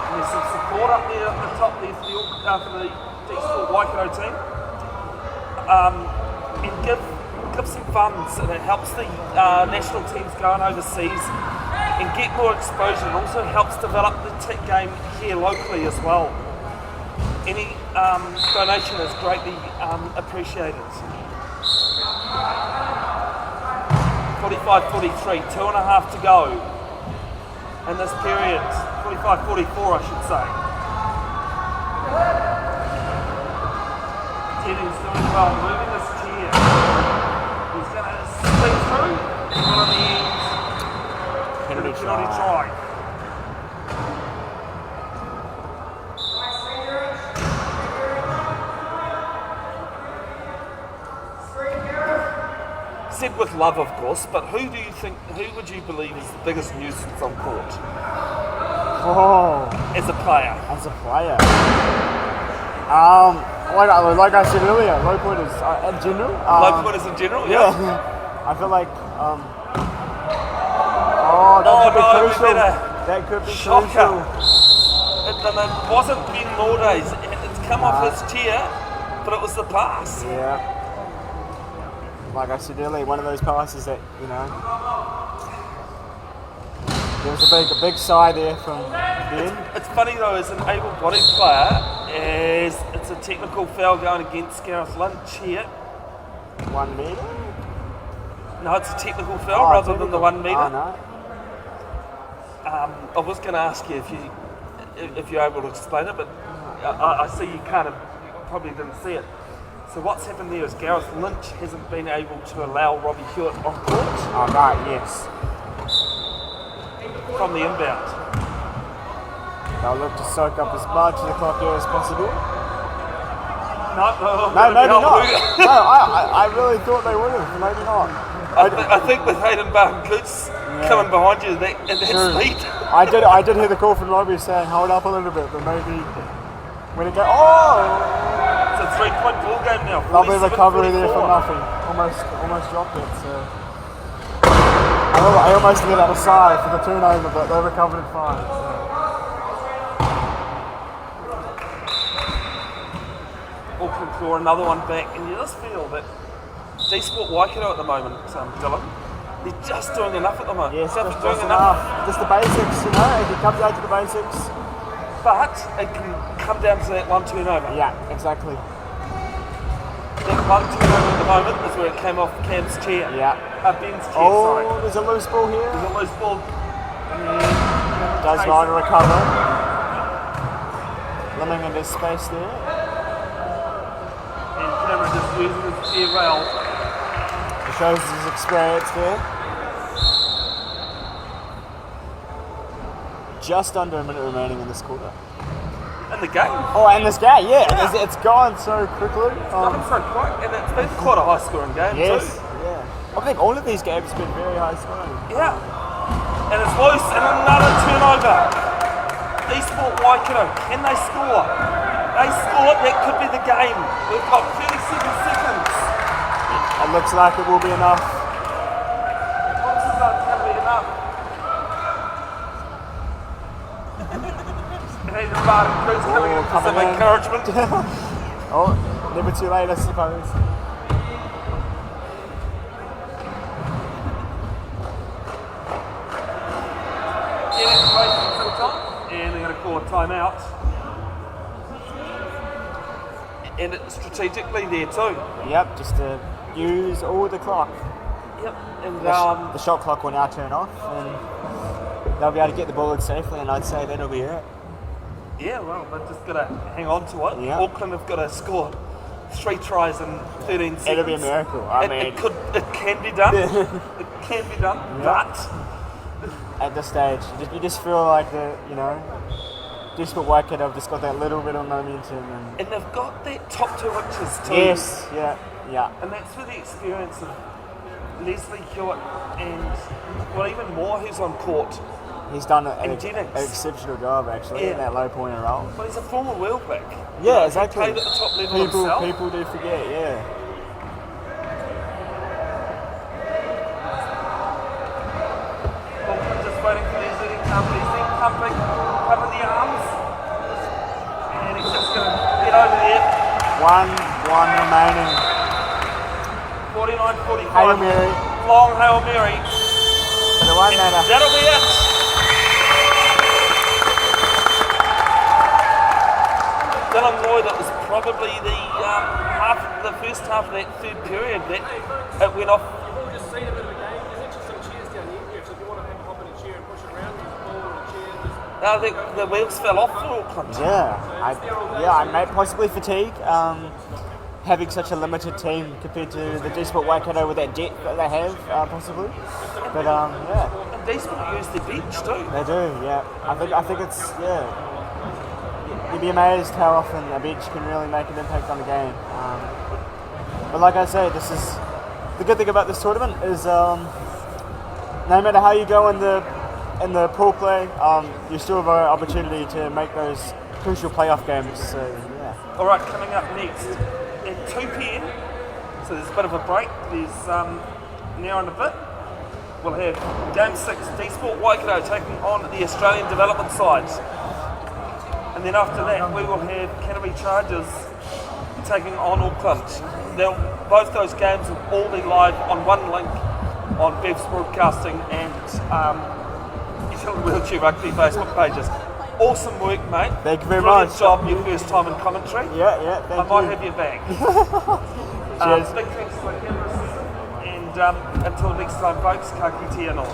And there's some support up there at the top there for the dsport Waikato team. And give some funds, and it helps the national teams going overseas and get more exposure, and also helps develop the game here locally as well. Any donation is greatly appreciated. 45-43, 2.5 to go in this period. 45-44, I should say. Jennings doing well, moving this chair. He's going to spin through, and on the end, Penalty try. Said with love, of course, but who would you believe is the biggest nuisance on court Oh, as a player? as a player. Like I said earlier, low pointers in general. Low pointers in general, yeah. I feel like. That could be crucial. That could be Shocker. crucial. It wasn't Ben Mordays. It's come off his chair, but it was the pass. Yeah. Like I said earlier, one of those passes that, there was a big sigh there from Ben. It's funny though, as an able-bodied player, it's a technical foul going against Gareth Lynch here. 1 metre? No, it's a technical foul rather than the 1 metre. Oh, no. I was going to ask you if you're able to explain it, but I see you probably didn't see it. So what's happened there is Gareth Lynch hasn't been able to allow Robbie Hewitt on court. Oh, right, yes. From the inbound. They'll look to soak up as much of the clock here as possible. No, maybe not. No, I really thought they would have. Maybe not. I think with Hayden Barton-Coots coming behind you at that speed. I did hear the call from Robbie saying hold up a little bit, but maybe when it goes, It's a 3-point ball game now. Lovely recovery there for nothing. Almost dropped it. So I almost let out a sigh for the turnover, but they recovered it fine. So. Auckland claw another one back, and you just feel that dsport Waikato at the moment, Dylan, they're just doing enough at the moment. Yes, just doing enough. Just the basics, If it comes down to the basics. But it can come down to that one turnover. Yeah, exactly. That one turnover at the moment is where it came off Cam's chair. Yeah. Ben's chair, sorry. There's a loose ball here. There's a loose ball. Does well to recover. Limiting into space there. And Cameron just using his chair well. It shows his experience there. Just under a minute remaining in this quarter. In the game. Oh, and this game, yeah. It's gone so quickly. It's gone so quick, and it's been quite a high-scoring game too. Yes, yeah. I think all of these games have been very high-scoring. Yeah. And it's loose, and another turnover. dsport Waikato, can they score? They score, that could be the game. We've got 37 seconds. It looks like it will be enough. It looks as though it's going to be enough. And Barton Cruz coming in for some encouragement. Never too late, I suppose. Wasting some time, and they're going to call a timeout. And it's strategically there too. Yep, just to use all the clock. Yep, and the shot clock will now turn off, and they'll be able to get the ball in safely, and I'd say that'll be it. Yeah, well, they're just got to hang on to it. Yep. Auckland have got to score 3 tries in 13 seconds. It'll be a miracle. It can be done. It can be done, but at this stage, you just feel like dsport Waikato have just got that little bit of momentum, and they've got that top 2 inches too. Yes, yeah. And that's for the experience of Leslie Hewitt and even more who's on court. He's done an Jenkinson. exceptional job actually in that low pointer role. Well, he's a former wheel back. Yeah, exactly. He played at the top level himself. People do forget, yeah. Auckland just waiting for Leslie to come. Leslie pumping the arms. And he's just going to get over there. One remaining. 49-45. Hail Mary. Long Hail Mary. The one that'll be it. Dylan Lloyd, it was probably the first half of that third period that it went off. We've just seen a bit of a game. There's actually some chairs down here, so if you want to have a hop in a chair and push it around, there's a ball and a chair. The wheels fell off for Auckland. I possibly fatigue. Having such a limited team compared to the dsport Waikato with that depth that they have, possibly. But And dsport use their bench too. They do, yeah. I think it's You'd be amazed how often a bench can really make an impact on the game. But like I say, this is the good thing about this tournament is no matter how you go in the pool play, you still have an opportunity to make those crucial playoff games. So yeah. All right, coming up next at 2 p.m. So there's a bit of a break. There's now and a bit. We'll have Game 6, dsport Waikato taking on the Australian development side. And then after that, we will have Canterbury Chargers taking on Auckland. Now, both those games will all be live on one link on Bev's Broadcasting and New Zealand Wheelchair Rugby Facebook pages. Awesome work, mate. Thank you very Brilliant much. job, your first time in commentary. Yeah, I thank might you. have your back. Cheers. Big thanks to my camera assistant, and until next time, folks, ka kite anō.